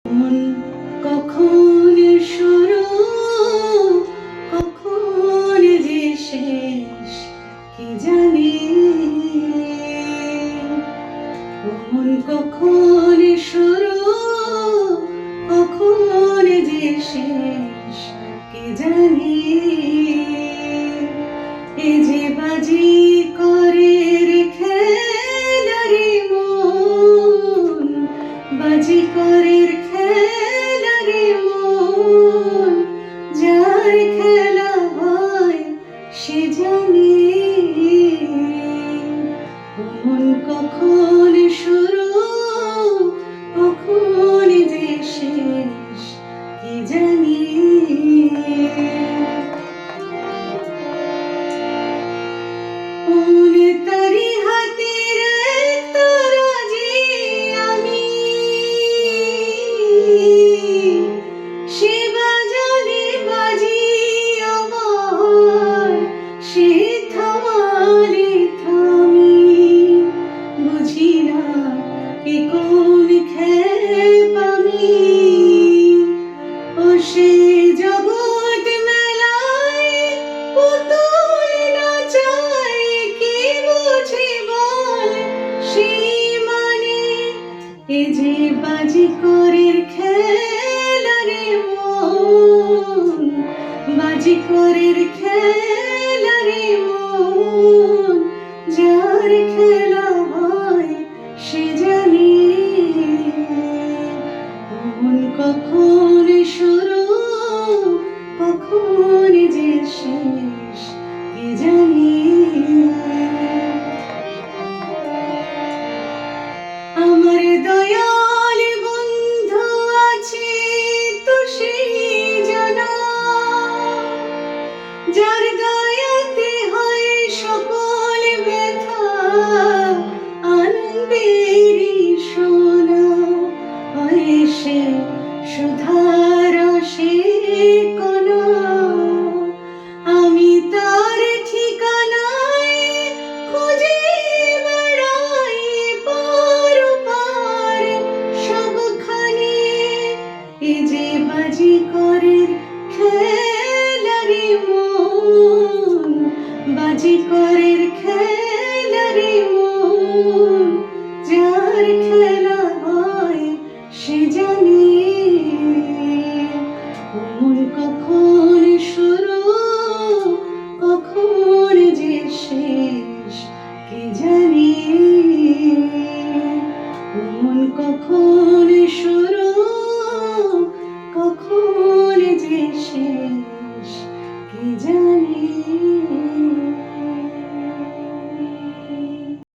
মন কখন শুরু কখন যে শেষ কি জানি। মন কখন শুরু কখন যে শেষ কি জানি। এ যে বাজি করে রেখে লারি মন, বাজি করে খেলারে মন, যার খেলা হয় সে জানে। মন কখন শুরু কখন যে শেষ কি জানি। মন তারি হাতের একতারাজি আমি, সে বাজালে বাজি আমার, সে থামালে থামি। বুঝি না এ কোন খেপ আমি, ও সে জগৎ মেলায় পুতুল নাচায়। কি বুঝি বল সেই মানে, এ যে বাজি করে খেলারে মন, বাজি করে খেলারে মন, যার খেলা হয় সে জানে। মন কখন শুরু কখন যে শেষ কি জানি। আমার দয়াল বন্ধু আছে তো সেই জানা, যার দয়াতে হয় সকল ব্যথা আনন্দেরই সোনা। হয় সে সুধার সে কণা, আমি তার ঠিকানায় খুঁজে বেড়াই পার পার সবখানে। এ যে বাজি করে খেলারে মন, বাজি করে খেলারে মন, যার খেলা হয় সে জানে। মন কখন শুরু কখন যে শেষ কি জানি। মন কখন শুরু কখন যে শেষ কি জানি।